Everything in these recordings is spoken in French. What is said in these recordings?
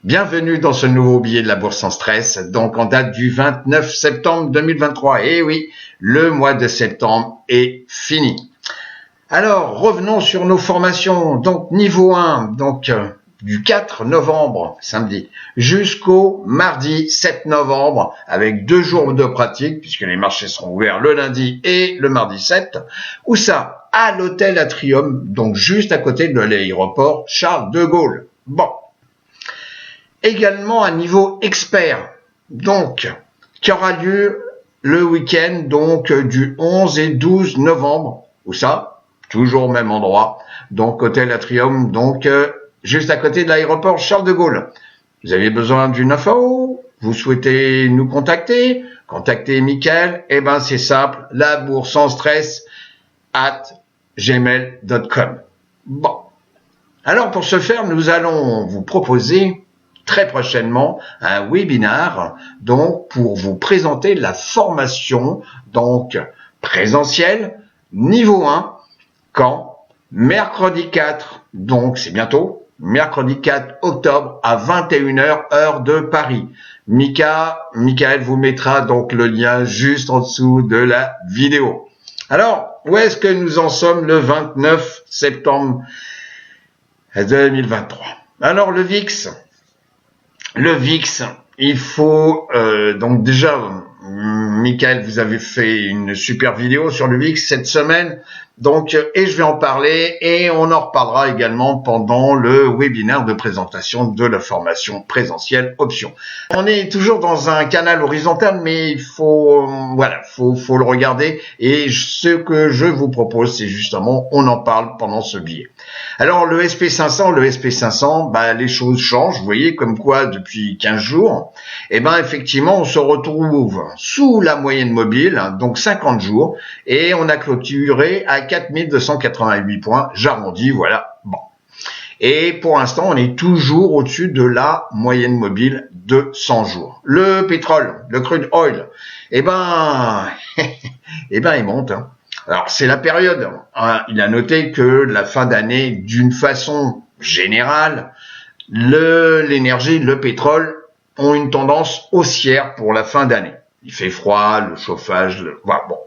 Bienvenue dans ce nouveau billet de la bourse sans stress, donc en date du 29 septembre 2023. Et oui, le mois de septembre est fini. Alors, revenons sur nos formations. Donc, niveau 1, du 4 novembre, samedi, jusqu'au mardi 7 novembre, avec 2 jours de pratique, puisque les marchés seront ouverts le lundi et le mardi 7. Où ça? À l'hôtel Atrium, donc juste à côté de l'aéroport Charles de Gaulle. Bon. Également à niveau expert, donc, qui aura lieu le week-end, donc, du 11 et 12 novembre. Où ça? Toujours au même endroit. Donc, hôtel Atrium, donc, juste à côté de l'aéroport Charles de Gaulle. Vous avez besoin d'une info? Vous souhaitez nous contacter? Contactez Michael. Eh ben, c'est simple. La bourse sans stress @gmail.com. Bon. Alors, pour ce faire, nous allons vous proposer très prochainement un webinaire, donc, pour vous présenter la formation, donc, présentielle, niveau 1, quand? Mercredi 4, donc, c'est bientôt, mercredi 4 octobre à 21h, heure de Paris. Michael vous mettra donc le lien juste en dessous de la vidéo. Alors, où est-ce que nous en sommes le 29 septembre 2023? Alors, le VIX, il faut donc déjà, Michael, vous avez fait une super vidéo sur le VIX cette semaine, donc et je vais en parler et on en reparlera également pendant le webinaire de présentation de la formation présentielle option. On est toujours dans un canal horizontal, mais il faut faut le regarder et ce que je vous propose, c'est justement on en parle pendant ce billet. Alors le SP500, les choses changent, vous voyez comme quoi depuis 15 jours, effectivement on se retrouve sous la moyenne mobile, donc 50 jours, et on a clôturé à 4288 points, j'arrondis, voilà, bon. Et pour l'instant, on est toujours au-dessus de la moyenne mobile de 100 jours. Le pétrole, le crude oil, il monte, hein. Alors, c'est la période. Il a noté que la fin d'année, d'une façon générale, l'énergie, le pétrole ont une tendance haussière pour la fin d'année. Il fait froid, le chauffage, voilà, bon.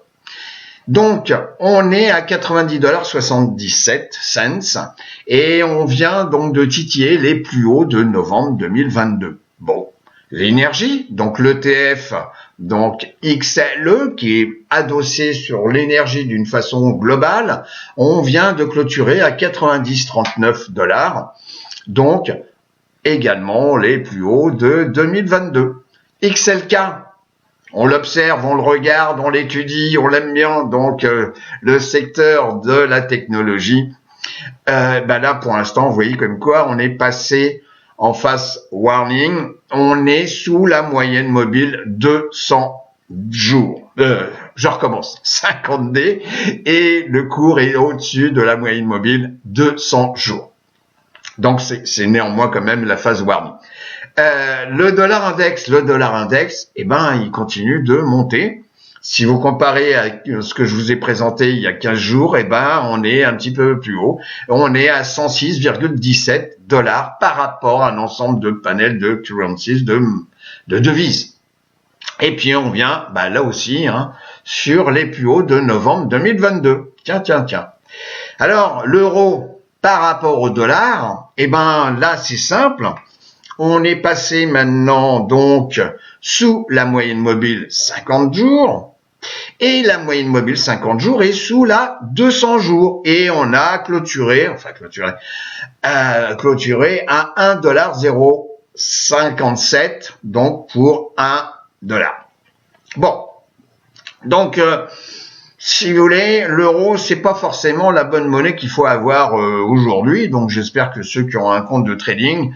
Donc, on est à 90,77 $ et on vient donc de titiller les plus hauts de novembre 2022. Bon. L'énergie, donc l'ETF, donc XLE, qui est adossé sur l'énergie d'une façon globale, on vient de clôturer à 90,39 $, donc également les plus hauts de 2022. XLK, on l'observe, on le regarde, on l'étudie, on l'aime bien, donc le secteur de la technologie, là pour l'instant, vous voyez comme quoi on est passé en phase warning, on est sous la moyenne mobile de 100 jours. Je recommence, 50D, et le cours est au-dessus de la moyenne mobile de 100 jours. Donc c'est néanmoins quand même la phase warning. Le dollar index, il continue de monter. Si vous comparez à ce que je vous ai présenté il y a 15 jours, on est un petit peu plus haut. On est à 106,17 $ par rapport à un ensemble de panels de currencies, de devises. Et puis on vient, là aussi, sur les plus hauts de novembre 2022. Tiens. Alors, l'euro par rapport au dollar, là c'est simple. On est passé maintenant donc sous la moyenne mobile 50 jours. Et la moyenne mobile 50 jours est sous la 200 jours. Et on a clôturé à 1,057 $, donc pour 1 $. Bon. Donc, si vous voulez, l'euro, c'est pas forcément la bonne monnaie qu'il faut avoir aujourd'hui. Donc, j'espère que ceux qui ont un compte de trading,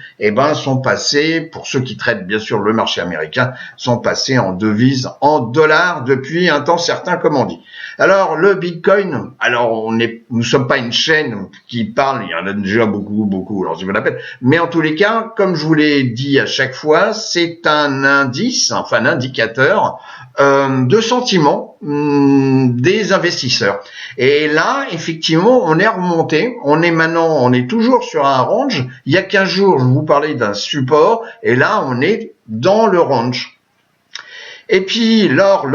sont passés, pour ceux qui traitent bien sûr le marché américain, sont passés en devises, en dollars depuis un temps certain, comme on dit. Alors, le Bitcoin, nous sommes pas une chaîne qui parle, il y en a déjà beaucoup, alors je vous l'appelle. Mais en tous les cas, comme je vous l'ai dit à chaque fois, c'est un indice, un indicateur de sentiment des investisseurs. Et là, effectivement, on est remonté. On est toujours sur un range. Il y a 15 jours, je vous parlais d'un support. Et là, on est dans le range. Et puis, l'or.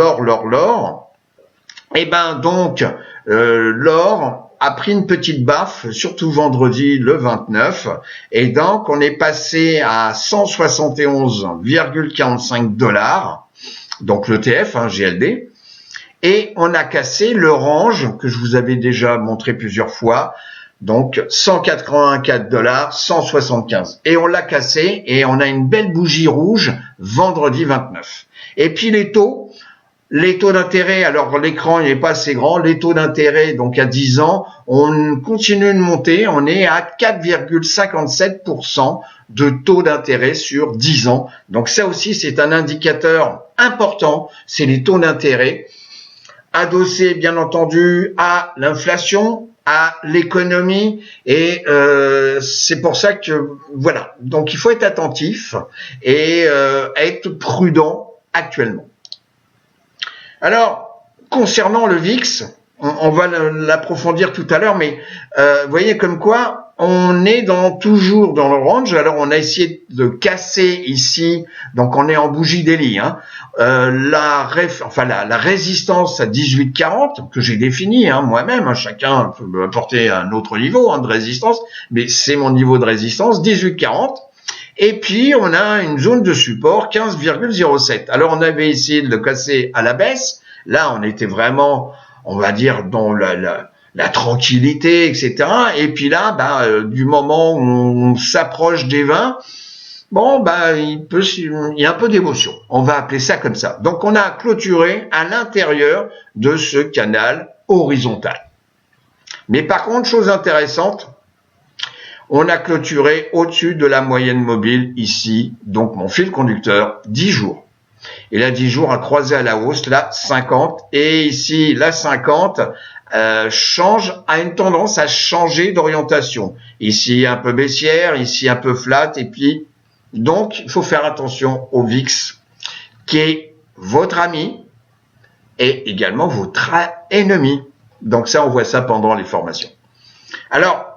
Eh ben, donc, l'or a pris une petite baffe, surtout vendredi le 29. Et donc, on est passé à 171,45 $. Donc l'ETF, GLD, et on a cassé le range que je vous avais déjà montré plusieurs fois, donc 184 $, 175. Et on l'a cassé et on a une belle bougie rouge vendredi 29. Et puis les taux d'intérêt, alors l'écran n'est pas assez grand, les taux d'intérêt donc à 10 ans, on continue de monter, on est à 4,57% de taux d'intérêt sur 10 ans. Donc ça aussi c'est un indicateur important, c'est les taux d'intérêt adossés bien entendu à l'inflation, à l'économie, et c'est pour ça que voilà, donc il faut être attentif et être prudent actuellement. Alors, concernant le VIX, on va l'approfondir tout à l'heure, mais vous voyez comme quoi on est toujours dans le range. Alors, on a essayé de casser ici, donc on est en bougie daily, la résistance à 18,40 que j'ai définie moi-même. Chacun peut apporter un autre niveau de résistance, mais c'est mon niveau de résistance, 18,40. Et puis, on a une zone de support 15,07. Alors, on avait essayé de le casser à la baisse. Là, on était vraiment, on va dire, dans la tranquillité, etc. Et puis là, du moment où on s'approche des 20, il y a un peu d'émotion. On va appeler ça comme ça. Donc, on a clôturé à l'intérieur de ce canal horizontal. Mais par contre, chose intéressante, on a clôturé au-dessus de la moyenne mobile ici, donc mon fil conducteur, 10 jours. Et là, 10 jours a croisé à la hausse, là, 50. Et ici, la 50 a une tendance à changer d'orientation. Ici, un peu baissière, ici, un peu flat. Et puis, donc, il faut faire attention au VIX, qui est votre ami et également votre ennemi. Donc ça, on voit ça pendant les formations. Alors,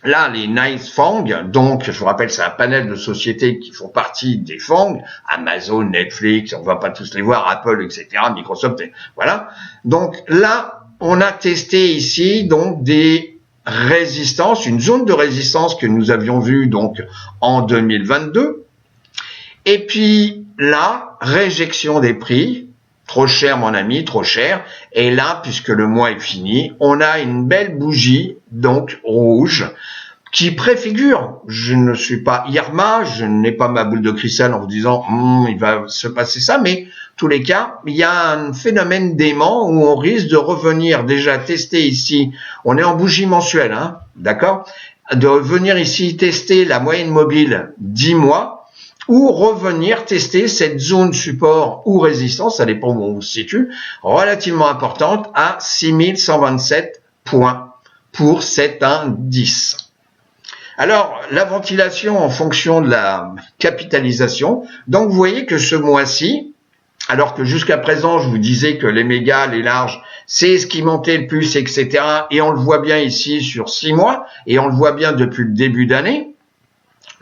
là, les Nice FANG, donc je vous rappelle, c'est un panel de sociétés qui font partie des FANG, Amazon, Netflix, on va pas tous les voir, Apple, etc., Microsoft, voilà. Donc là, on a testé ici donc des résistances, une zone de résistance que nous avions vue donc en 2022. Et puis là, réjection des prix. Trop cher, mon ami, trop cher. Et là, puisque le mois est fini, on a une belle bougie, donc rouge, qui préfigure. Je ne suis pas Irma, je n'ai pas ma boule de cristal en vous disant il va se passer ça, mais tous les cas, il y a un phénomène d'aimant où on risque de revenir déjà tester ici. On est en bougie mensuelle, d'accord? De revenir ici tester la moyenne mobile 10 mois. Ou revenir tester cette zone support ou résistance, ça dépend où on se situe, relativement importante à 6127 points pour cet indice. Alors, la ventilation en fonction de la capitalisation. Donc, vous voyez que ce mois-ci, alors que jusqu'à présent, je vous disais que les mégas, les larges, c'est ce qui montait le plus, etc. Et on le voit bien ici sur 6 mois, et on le voit bien depuis le début d'année.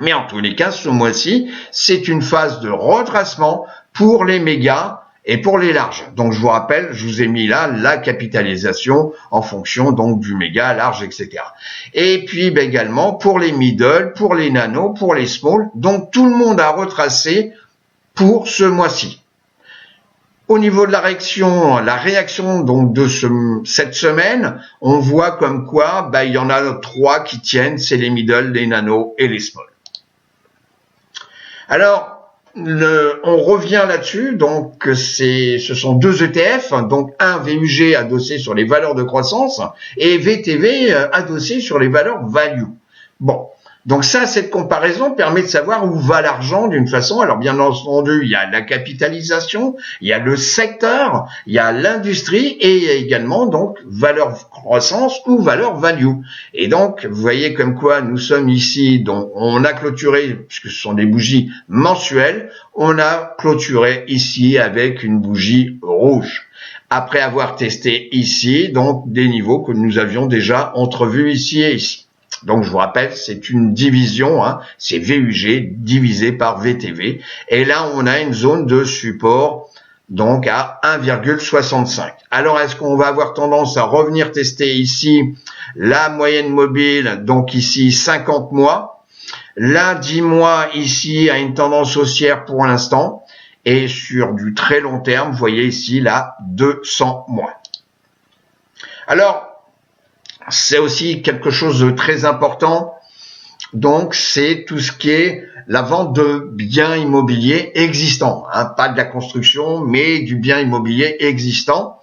Mais en tous les cas, ce mois-ci, c'est une phase de retracement pour les mégas et pour les larges. Donc, je vous rappelle, je vous ai mis là la capitalisation en fonction donc du méga, large, etc. Et puis également pour les middle, pour les nano, pour les small. Donc, tout le monde a retracé pour ce mois-ci. Au niveau de la réaction donc de cette semaine, on voit comme quoi il y en a 3 qui tiennent, c'est les middle, les nano et les small. Alors, on revient là-dessus, donc ce sont 2 ETF, donc un VUG adossé sur les valeurs de croissance et VTV adossé sur les valeurs value. Bon, donc ça, cette comparaison permet de savoir où va l'argent d'une façon. Alors bien entendu, il y a la capitalisation, il y a le secteur, il y a l'industrie et il y a également donc valeur croissance ou valeur value. Et donc, vous voyez comme quoi nous sommes ici, donc on a clôturé, puisque ce sont des bougies mensuelles, on a clôturé ici avec une bougie rouge. après avoir testé ici, donc des niveaux que nous avions déjà entrevus ici et ici. Donc je vous rappelle, c'est une division, hein, c'est VUG divisé par VTV. Et là, on a une zone de support donc à 1,65. Alors, est-ce qu'on va avoir tendance à revenir tester ici la moyenne mobile, donc ici 50 mois. La 10 mois ici a une tendance haussière pour l'instant. Et sur du très long terme, vous voyez ici la 200 mois. Alors, c'est aussi quelque chose de très important. Donc, c'est tout ce qui est la vente de biens immobiliers existants, hein, pas de la construction, mais du bien immobilier existant.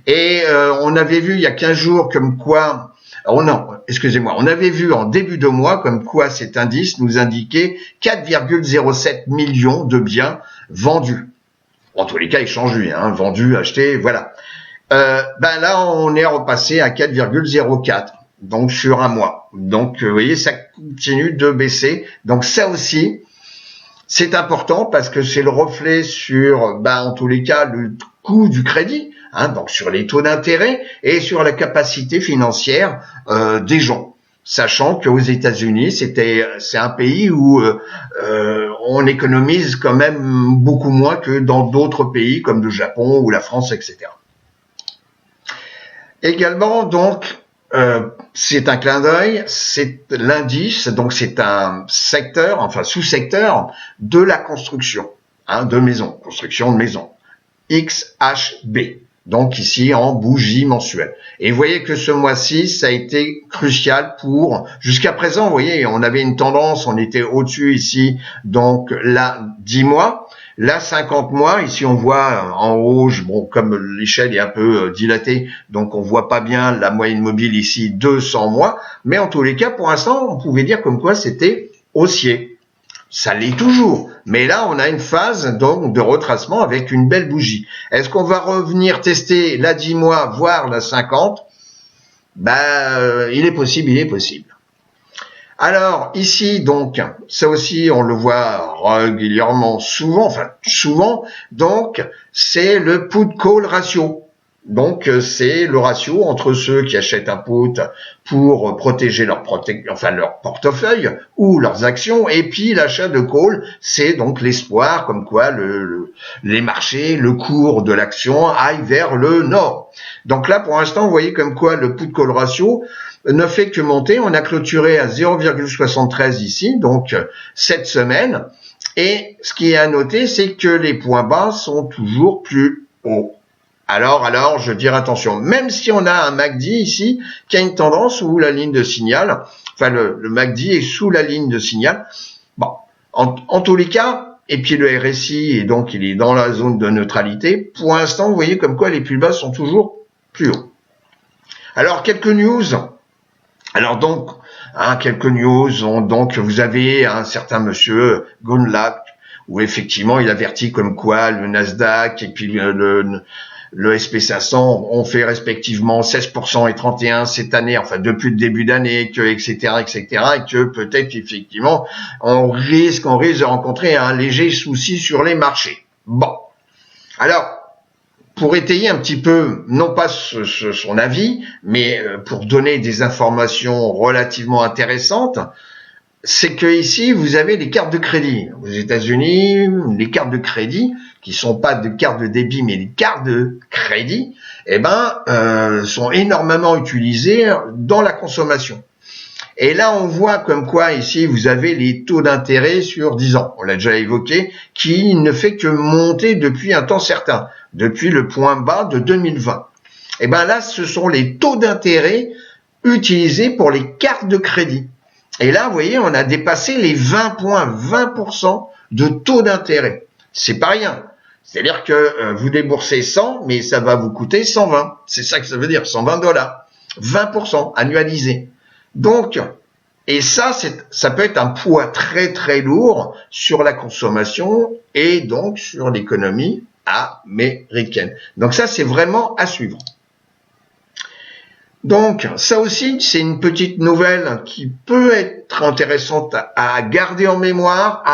Et on avait vu il y a 15 jours comme quoi, oh non, excusez-moi, on avait vu en début de mois comme quoi cet indice nous indiquait 4,07 millions de biens vendus. En tous les cas, échangés, hein, vendus, achetés, voilà. Là, on est repassé à 4,04. Donc sur un mois. Donc vous voyez, ça continue de baisser. Donc ça aussi, c'est important parce que c'est le reflet sur, en tous les cas, le coût du crédit, hein, donc sur les taux d'intérêt et sur la capacité financière des gens. Sachant qu'aux États-Unis, c'est un pays où on économise quand même beaucoup moins que dans d'autres pays comme le Japon ou la France, etc. Également, donc, c'est un clin d'œil, c'est l'indice, donc c'est un secteur, enfin sous-secteur de la construction, hein, de maisons, construction de maisons, XHB, donc ici en bougie mensuelle. Et vous voyez que ce mois-ci, ça a été crucial pour, jusqu'à présent, vous voyez, on avait une tendance, on était au-dessus ici, donc là, 10 mois. Là, 50 mois, ici on voit en rouge, bon, comme l'échelle est un peu dilatée, donc on voit pas bien la moyenne mobile ici, 200 mois, mais en tous les cas, pour l'instant, on pouvait dire comme quoi c'était haussier. Ça l'est toujours, mais là, on a une phase donc de retracement avec une belle bougie. Est-ce qu'on va revenir tester la 10 mois, voire la 50 ? Il est possible. Alors ici donc, ça aussi on le voit régulièrement, souvent, donc c'est le put-call ratio. Donc c'est le ratio entre ceux qui achètent un put pour protéger leur portefeuille ou leurs actions, et puis l'achat de call, c'est donc l'espoir comme quoi les marchés, le cours de l'action aille vers le nord. Donc là pour l'instant vous voyez comme quoi le put-call ratio ne fait que monter. On a clôturé à 0,73 ici, donc cette semaine. Et ce qui est à noter, c'est que les points bas sont toujours plus hauts. Alors, je dirais attention. Même si on a un MACD ici qui a une tendance où la ligne de signal, enfin le MACD est sous la ligne de signal. Bon, en tous les cas, et puis le RSI, et donc il est dans la zone de neutralité. Pour l'instant, vous voyez comme quoi les plus bas sont toujours plus hauts. Alors, quelques news. Alors donc, quelques news, donc vous avez un certain monsieur Gunlach, où effectivement il avertit comme quoi le Nasdaq et puis le SP500 ont fait respectivement 16% et 31% cette année, enfin depuis le début d'année, etc., et que peut-être effectivement on risque de rencontrer un léger souci sur les marchés. Bon, alors, pour étayer un petit peu, non pas son avis, mais pour donner des informations relativement intéressantes, c'est que ici, vous avez les cartes de crédit. Aux États-Unis, les cartes de crédit, qui sont pas de cartes de débit, mais des cartes de crédit, sont énormément utilisées dans la consommation. Et là, on voit comme quoi, ici, vous avez les taux d'intérêt sur 10 ans. On l'a déjà évoqué, qui ne fait que monter depuis un temps certain, depuis le point bas de 2020. Et là, ce sont les taux d'intérêt utilisés pour les cartes de crédit. Et là, vous voyez, on a dépassé les 20% de taux d'intérêt. C'est pas rien. C'est-à-dire que vous déboursez 100, mais ça va vous coûter 120. C'est ça que ça veut dire, $120. 20% annualisé. Donc, et ça peut être un poids très très lourd sur la consommation et donc sur l'économie américaine. Donc ça, c'est vraiment à suivre. Donc, ça aussi, c'est une petite nouvelle qui peut être intéressante à garder en mémoire,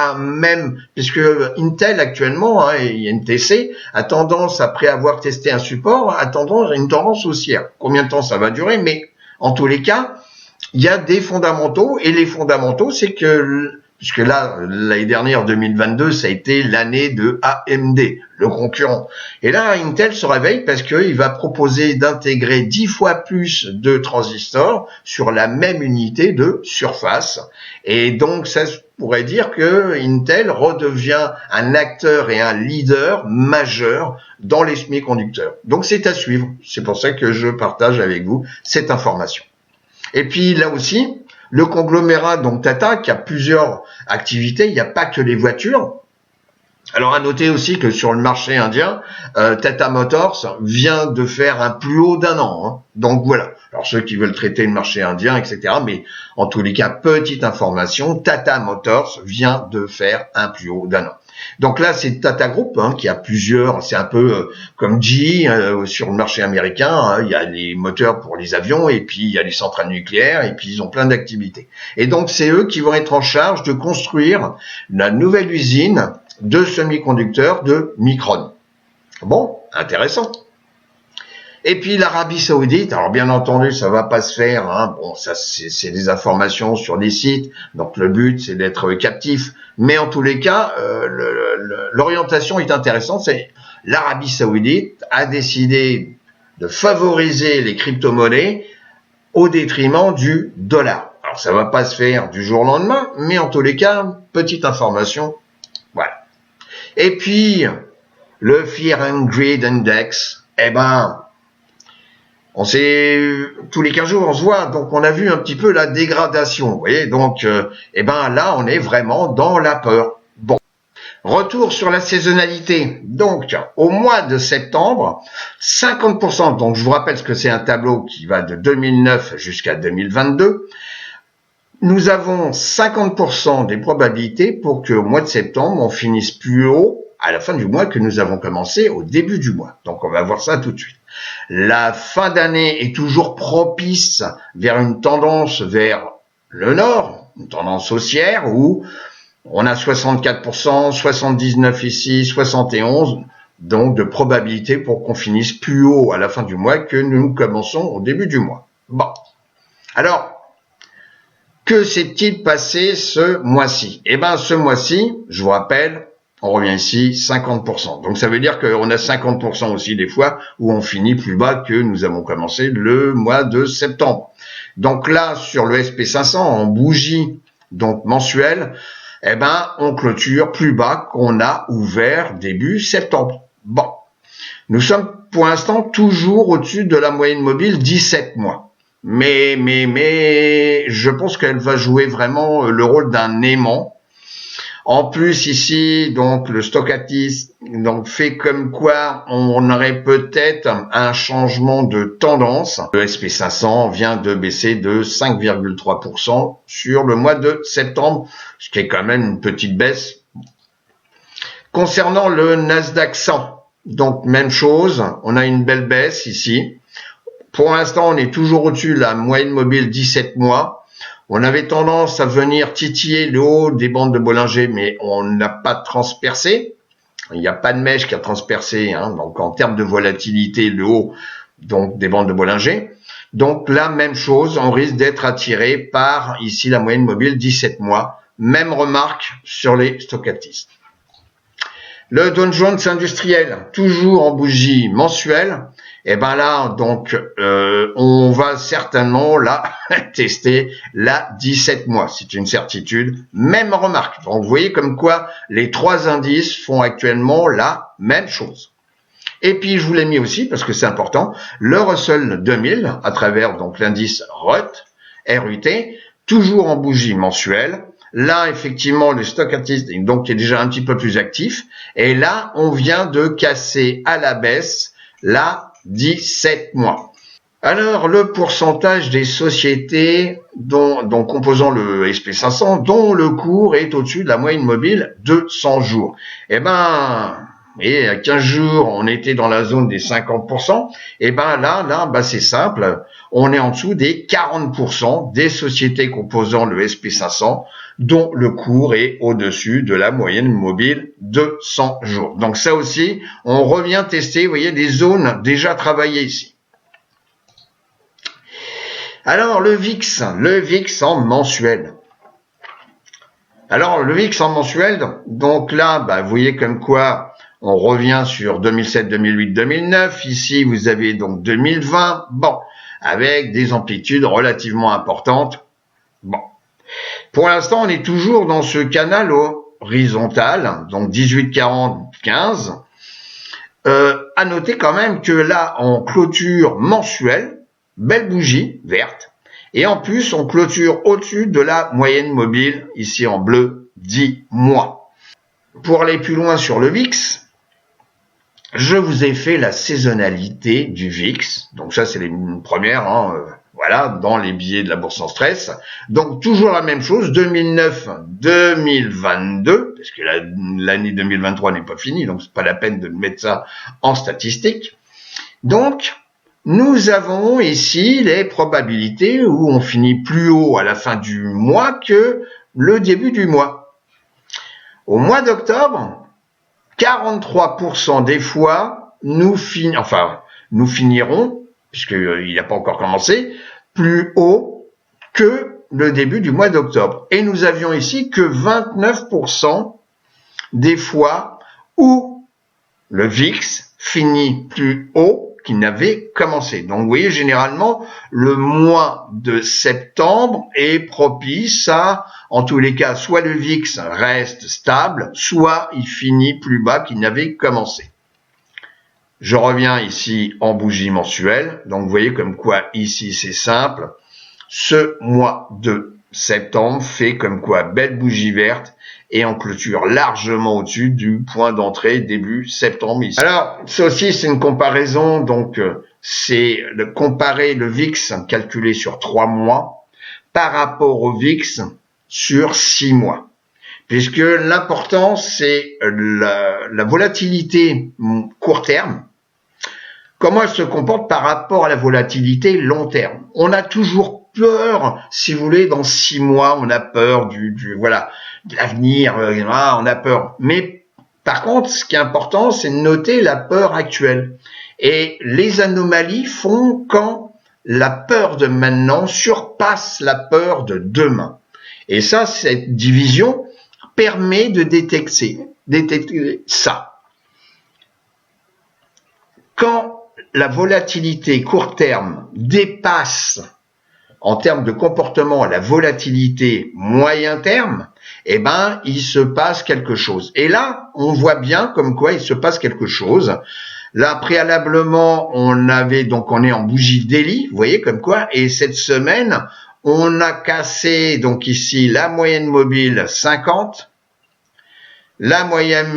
puisque Intel actuellement, et INTC, a tendance, après avoir testé un support, une tendance haussière. Combien de temps ça va durer? Mais en tous les cas, il y a des fondamentaux, et les fondamentaux, c'est que, puisque là, l'année dernière, 2022, ça a été l'année de AMD, le concurrent. Et là, Intel se réveille parce qu'il va proposer d'intégrer 10 fois plus de transistors sur la même unité de surface. Et donc, ça pourrait dire que Intel redevient un acteur et un leader majeur dans les semi-conducteurs. Donc, c'est à suivre. C'est pour ça que je partage avec vous cette information. Et puis, là aussi, le conglomérat, donc Tata, qui a plusieurs activités, il n'y a pas que les voitures. Alors à noter aussi que sur le marché indien, Tata Motors vient de faire un plus haut d'1 an. Hein. Donc voilà. Alors ceux qui veulent traiter le marché indien, etc. Mais en tous les cas, petite information, Tata Motors vient de faire un plus haut d'1 an. Donc là, c'est Tata Group qui a plusieurs, c'est un peu comme GE sur le marché américain, il y a les moteurs pour les avions et puis il y a les centrales nucléaires et puis ils ont plein d'activités. Et donc c'est eux qui vont être en charge de construire la nouvelle usine de semi-conducteurs de Micron. Bon, intéressant. Et puis l'Arabie Saoudite, alors bien entendu, ça va pas se faire. Bon, ça c'est des informations sur des sites, donc le but c'est d'être captif. Mais en tous les cas, l'orientation est intéressante. C'est l'Arabie Saoudite a décidé de favoriser les crypto-monnaies au détriment du dollar. Alors ça va pas se faire du jour au lendemain, mais en tous les cas, petite information. Voilà. Et puis le Fear and Greed Index, on sait, tous les 15 jours, on se voit, donc on a vu un petit peu la dégradation, vous voyez, donc, là, on est vraiment dans la peur. Bon. Retour sur la saisonnalité. Donc, au mois de septembre, 50%, donc je vous rappelle ce que c'est un tableau qui va de 2009 jusqu'à 2022, nous avons 50% des probabilités pour qu'au mois de septembre, on finisse plus haut à la fin du mois que nous avons commencé au début du mois. Donc, on va voir ça tout de suite. La fin d'année est toujours propice vers une tendance vers le nord, une tendance haussière où on a 64%, 79 ici, 71, donc de probabilité pour qu'on finisse plus haut à la fin du mois que nous commençons au début du mois. Bon. Alors, que s'est-il passé ce mois-ci? Ce mois-ci, je vous rappelle, on revient ici, 50%. Donc ça veut dire qu'on a 50% aussi des fois où on finit plus bas que nous avons commencé le mois de septembre. Donc là, sur le SP500, en bougie donc mensuelle, on clôture plus bas qu'on a ouvert début septembre. Bon, nous sommes pour l'instant toujours au-dessus de la moyenne mobile 17 mois. Mais je pense qu'elle va jouer vraiment le rôle d'un aimant. En plus ici, donc le stochastique donc fait comme quoi on aurait peut-être un changement de tendance. Le SP500 vient de baisser de 5,3% sur le mois de septembre, ce qui est quand même une petite baisse. Concernant le Nasdaq 100, donc même chose, on a une belle baisse ici. Pour l'instant, on est toujours au-dessus de la moyenne mobile 17 mois. On avait tendance à venir titiller le haut des bandes de Bollinger, mais on n'a pas transpercé. Il n'y a pas de mèche qui a transpercé, donc en termes de volatilité, le haut donc des bandes de Bollinger. Donc là, même chose, on risque d'être attiré par ici la moyenne mobile 17 mois. Même remarque sur les stochastiques. Le Dow Jones industriel, toujours en bougie mensuelle. Là, donc, on va certainement là tester la 17 mois. C'est une certitude. Même remarque. Donc, vous voyez comme quoi les trois indices font actuellement la même chose. Et puis, je vous l'ai mis aussi parce que c'est important. Le Russell 2000 à travers donc l'indice RUT, toujours en bougie mensuelle. Là, effectivement, le stochastique donc est déjà un petit peu plus actif. Et là, on vient de casser à la baisse la 17 mois. Alors, le pourcentage des sociétés donc composant le SP500 dont le cours est au-dessus de la moyenne mobile de 100 jours. et à 15 jours, on était dans la zone des 50%, et ben là, c'est simple, on est en dessous des 40% des sociétés composant le SP500, dont le cours est au-dessus de la moyenne mobile de 100 jours. Donc ça aussi, on revient tester, vous voyez, des zones déjà travaillées ici. Alors le VIX en mensuel. Alors le VIX en mensuel, donc là, vous voyez comme quoi on revient sur 2007, 2008, 2009. Ici, vous avez donc 2020, bon, avec des amplitudes relativement importantes. Bon, pour l'instant, on est toujours dans ce canal horizontal, donc 18, 40, 15. À noter quand même que là, en clôture mensuelle, belle bougie verte. Et en plus, on clôture au-dessus de la moyenne mobile, ici en bleu, 10 mois. Pour aller plus loin sur le VIX, je vous ai fait la saisonnalité du VIX. Donc ça, c'est les premières, voilà, dans les billets de la bourse en stress. Donc toujours la même chose, 2009-2022, parce que l'année 2023 n'est pas finie, donc c'est pas la peine de mettre ça en statistique. Donc, nous avons ici les probabilités où on finit plus haut à la fin du mois que le début du mois. Au mois d'octobre, 43% des fois, nous finirons, puisqu'il n'a pas encore commencé, plus haut que le début du mois d'octobre. Et nous avions ici que 29% des fois où le VIX finit plus haut qu'il n'avait commencé. Donc vous voyez, généralement, le mois de septembre est propice à, en tous les cas, soit le VIX reste stable, soit il finit plus bas qu'il n'avait commencé. Je reviens ici en bougie mensuelle. Donc vous voyez comme quoi ici c'est simple. Ce mois de septembre fait comme quoi belle bougie verte et en clôture largement au-dessus du point d'entrée début septembre ici. Alors, ça aussi c'est une comparaison, donc c'est de comparer le VIX calculé sur 3 mois par rapport au VIX sur 6 mois. Puisque l'important c'est la volatilité court terme. Comment elle se comporte par rapport à la volatilité long terme. On a toujours peur, si vous voulez, dans 6 mois, on a peur de l'avenir, on a peur. Mais par contre, ce qui est important, c'est de noter la peur actuelle. Et les anomalies font quand la peur de maintenant surpasse la peur de demain. Et ça, cette division permet de détecter ça. Quand la volatilité court terme dépasse en termes de comportement la volatilité moyen terme, il se passe quelque chose. Et là, on voit bien comme quoi il se passe quelque chose. Là, préalablement, on est en bougie daily, vous voyez comme quoi, et cette semaine, on a cassé donc ici la moyenne mobile 50, la moyenne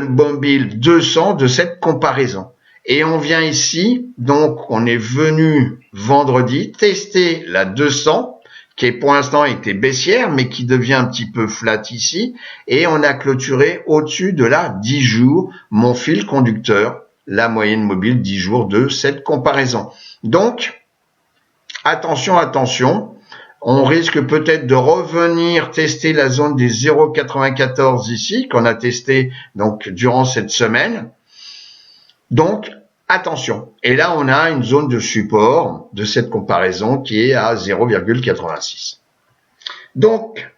mobile 200 de cette comparaison. Et on vient ici, donc on est venu vendredi tester la 200, qui est pour l'instant était baissière, mais qui devient un petit peu flat ici, et on a clôturé au-dessus de la 10 jours, mon fil conducteur, la moyenne mobile 10 jours de cette comparaison. Donc, attention, on risque peut-être de revenir tester la zone des 0,94 ici, qu'on a testé donc durant cette semaine. Donc, attention. Et là, on a une zone de support de cette comparaison qui est à 0,86. Donc,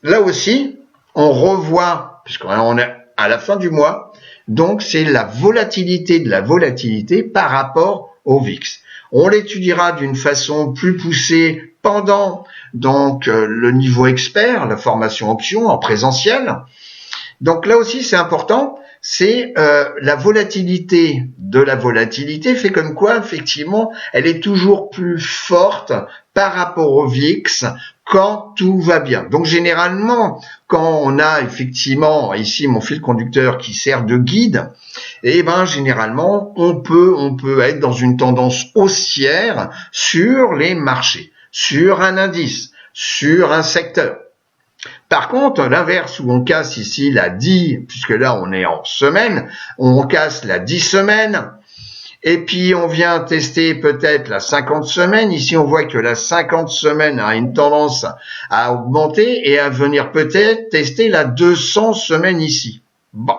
là aussi, on revoit, puisqu'on est à la fin du mois, donc c'est la volatilité de la volatilité par rapport au VIX. On l'étudiera d'une façon plus poussée pendant donc le niveau expert, la formation option en présentiel. Donc là aussi, c'est important. C'est la volatilité de la volatilité fait comme quoi, effectivement, elle est toujours plus forte par rapport au VIX quand tout va bien. Donc, généralement, quand on a effectivement ici mon fil conducteur qui sert de guide, généralement, on peut être dans une tendance haussière sur les marchés, sur un indice, sur un secteur. Par contre, l'inverse où on casse ici la 10, puisque là on est en semaine, on casse la 10 semaines, et puis on vient tester peut-être la 50 semaines. Ici on voit que la 50 semaines a une tendance à augmenter et à venir peut-être tester la 200 semaines ici. Bon.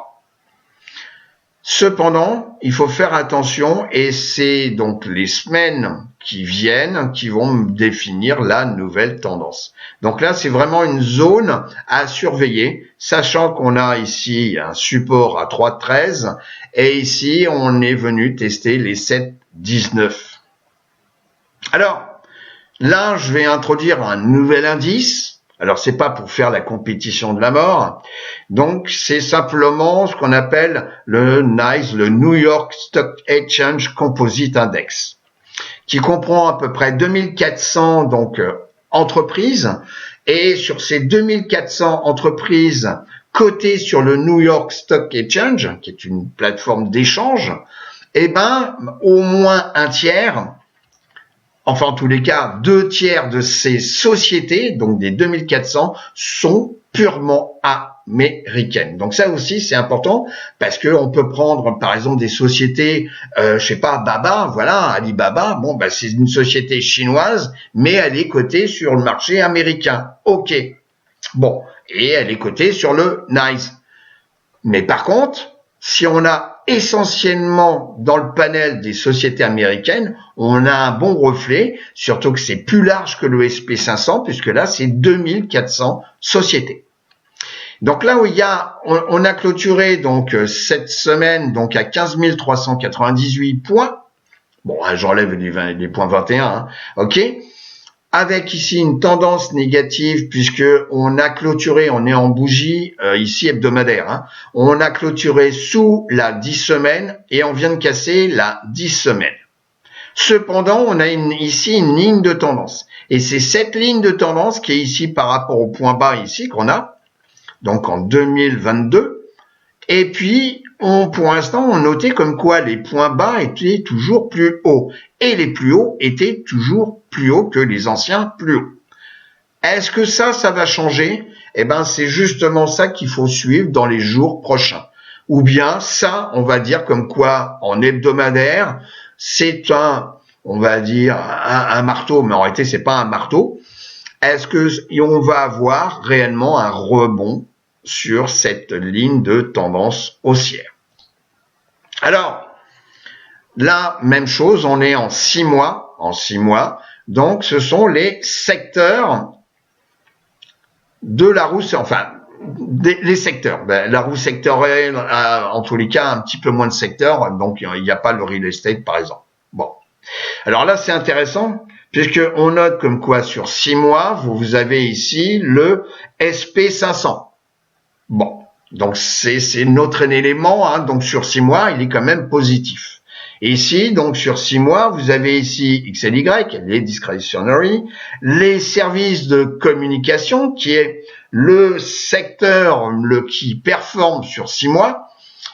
Cependant, il faut faire attention et c'est donc les semaines qui viennent qui vont définir la nouvelle tendance. Donc là, c'est vraiment une zone à surveiller, sachant qu'on a ici un support à 3,13 et ici, on est venu tester les 7,19. Alors, là, je vais introduire un nouvel indice. Alors, c'est pas pour faire la compétition de la mort. Donc, c'est simplement ce qu'on appelle le NYSE, le New York Stock Exchange Composite Index, qui comprend à peu près 2400 entreprises. Et sur ces 2400 entreprises cotées sur le New York Stock Exchange, qui est une plateforme d'échange, au moins un tiers, enfin en tous les cas 2/3 de ces sociétés, donc des 2400, sont purement américaines. Donc ça aussi c'est important parce que on peut prendre par exemple des sociétés, Baba, voilà, Alibaba, c'est une société chinoise, mais elle est cotée sur le marché américain. Ok, bon, et elle est cotée sur le NYSE. Mais par contre, si on a essentiellement dans le panel des sociétés américaines, on a un bon reflet, surtout que c'est plus large que le SP 500, puisque là, c'est 2400 sociétés. Donc là où on a clôturé donc cette semaine donc à 15 398 points. Bon, j'enlève les points 21, hein, ok. Avec ici une tendance négative puisque on a clôturé, on est en bougie ici hebdomadaire, hein. On a clôturé sous la 10 semaines et on vient de casser la 10 semaines. Cependant, on a ici une ligne de tendance et c'est cette ligne de tendance qui est ici par rapport au point bas ici qu'on a, donc en 2022. Et puis, pour l'instant, on notait comme quoi les points bas étaient toujours plus hauts. Et les plus hauts étaient toujours plus hauts que les anciens plus hauts. Est-ce que ça va changer? C'est justement ça qu'il faut suivre dans les jours prochains. Ou bien ça, on va dire comme quoi, en hebdomadaire, c'est on va dire, un marteau, mais en réalité, c'est pas un marteau. Est-ce que on va avoir réellement un rebond sur cette ligne de tendance haussière? Alors, là, même chose, on est en 6 mois. Donc, ce sont les secteurs de la roue, les secteurs. La roue sectorielle a, en tous les cas, un petit peu moins de secteurs. Donc, il n'y a pas le real estate, par exemple. Bon. Alors là, c'est intéressant, puisque on note comme quoi, sur 6 mois, vous avez ici le SP 500. Bon, donc c'est notre élément, hein, donc sur 6 mois, il est quand même positif. Et ici, donc sur 6 mois, vous avez ici XLY, les discretionary, les services de communication, qui est le secteur qui performe sur 6 mois.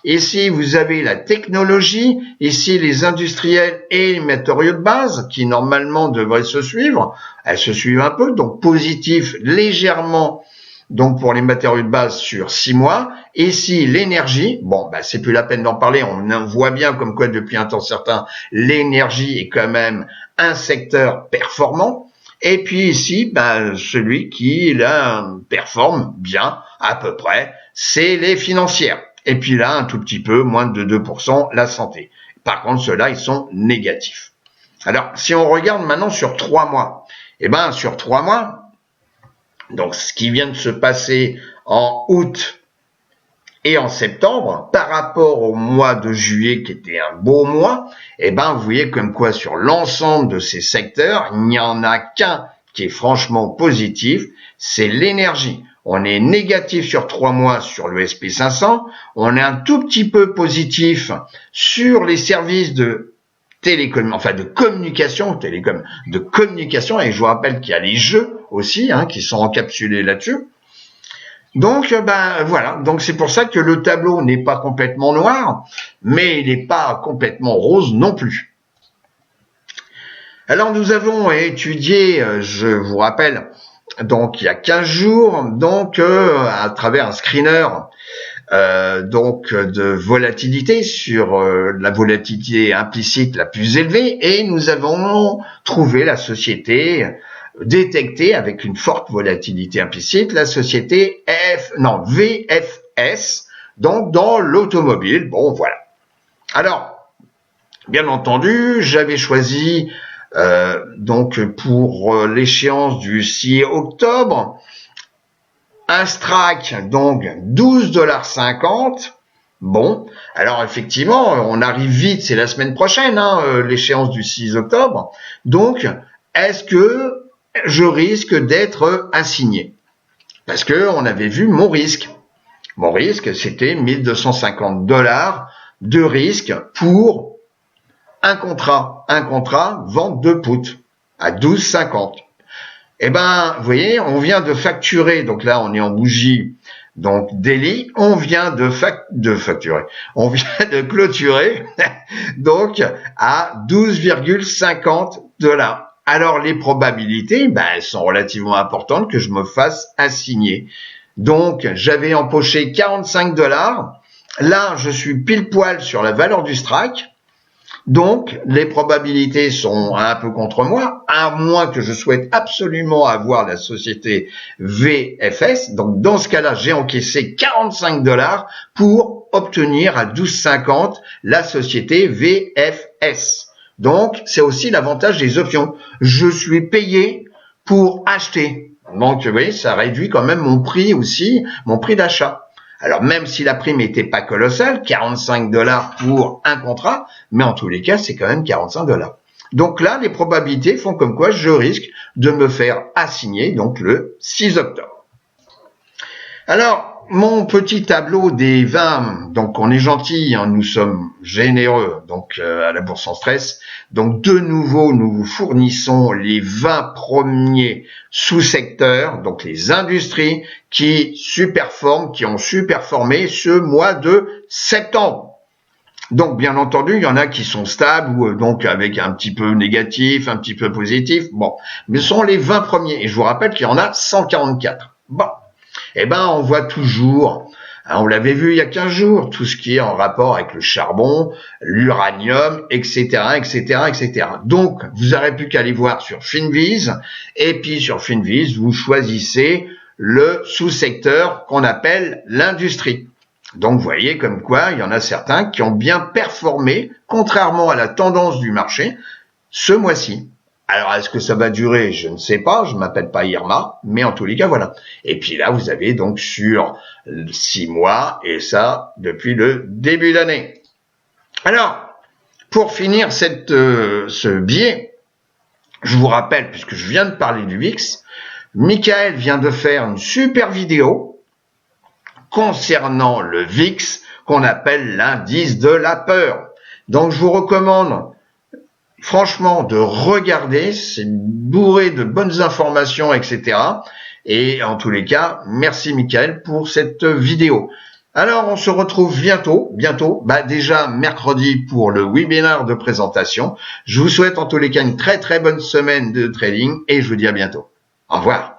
Ici, vous avez la technologie, ici les industriels et les matériaux de base, qui normalement devraient se suivre. Elles se suivent un peu, donc positif légèrement. Donc pour les matériaux de base sur 6 mois. Ici, l'énergie, c'est plus la peine d'en parler, on voit bien comme quoi depuis un temps certain, l'énergie est quand même un secteur performant. Et puis ici, celui qui performe bien à peu près, c'est les financières. Et puis là, un tout petit peu, moins de 2%, la santé. Par contre, ceux-là, ils sont négatifs. Alors, si on regarde maintenant sur 3 mois, sur 3 mois, donc, ce qui vient de se passer en août et en septembre, par rapport au mois de juillet, qui était un beau mois, vous voyez comme quoi sur l'ensemble de ces secteurs, il n'y en a qu'un qui est franchement positif, c'est l'énergie. On est négatif sur 3 mois sur le SP 500, on est un tout petit peu positif sur les services de communication, et je vous rappelle qu'il y a les jeux aussi, hein, qui sont encapsulés là-dessus. Donc, voilà. Donc, c'est pour ça que le tableau n'est pas complètement noir, mais il n'est pas complètement rose non plus. Alors, nous avons étudié, je vous rappelle, donc il y a 15 jours, donc à travers un screener donc de volatilité sur la volatilité implicite la plus élevée, et nous avons trouvé la société détectée avec une forte volatilité implicite, la société VFS, donc dans l'automobile. Bon, voilà. Alors, bien entendu, j'avais choisi donc pour l'échéance du 6 octobre, un strike, donc 12,50 $. Bon, alors effectivement, on arrive vite, c'est la semaine prochaine, l'échéance du 6 octobre. Donc, est-ce que je risque d'être assigné? Parce que on avait vu mon risque. Mon risque, c'était 1250 $ de risque pour un contrat vente de put à 12,50 $. Eh ben, vous voyez, on vient de facturer, donc là, on est en bougie, donc daily, on vient de facturer, on vient de clôturer, donc à 12,50 $. Alors, les probabilités, elles sont relativement importantes que je me fasse assigner. Donc, j'avais empoché 45 $. Là, je suis pile poil sur la valeur du strike. Donc, les probabilités sont un peu contre moi, à moins que je souhaite absolument avoir la société VFS. Donc, dans ce cas-là, j'ai encaissé 45 $ pour obtenir à 12,50 $ la société VFS. Donc, c'est aussi l'avantage des options. Je suis payé pour acheter. Donc, vous voyez, ça réduit quand même mon prix aussi, mon prix d'achat. Alors, même si la prime n'était pas colossale, 45 $ pour un contrat, mais en tous les cas, c'est quand même 45 $. Donc là, les probabilités font comme quoi je risque de me faire assigner, donc le 6 octobre. Alors, mon petit tableau des 20, donc on est gentil, nous sommes généreux, donc à la Bourse sans stress. Donc de nouveau, nous vous fournissons les 20 premiers sous-secteurs, donc les industries qui ont superformé ce mois de septembre. Donc bien entendu, il y en a qui sont stables ou donc avec un petit peu négatif, un petit peu positif. Bon, mais ce sont les 20 premiers, et je vous rappelle qu'il y en a 144. Bon. Eh ben, on voit toujours, on l'avait vu il y a 15 jours, tout ce qui est en rapport avec le charbon, l'uranium, etc., etc., etc. Donc, vous n'aurez plus qu'à aller voir sur Finviz, et puis sur Finviz, vous choisissez le sous-secteur qu'on appelle l'industrie. Donc, vous voyez comme quoi, il y en a certains qui ont bien performé, contrairement à la tendance du marché, ce mois-ci. Alors, est-ce que ça va durer? Je ne sais pas, je m'appelle pas Irma, mais en tous les cas, voilà. Et puis là, vous avez donc sur 6 mois, et ça, depuis le début d'année. Alors, pour finir ce biais, je vous rappelle, puisque je viens de parler du VIX, Michael vient de faire une super vidéo concernant le VIX, qu'on appelle l'indice de la peur. Donc, je vous recommande franchement de regarder, c'est bourré de bonnes informations, etc. Et en tous les cas, merci Michael pour cette vidéo. Alors, on se retrouve bientôt, déjà mercredi pour le webinaire de présentation. Je vous souhaite en tous les cas une très très bonne semaine de trading et je vous dis à bientôt. Au revoir.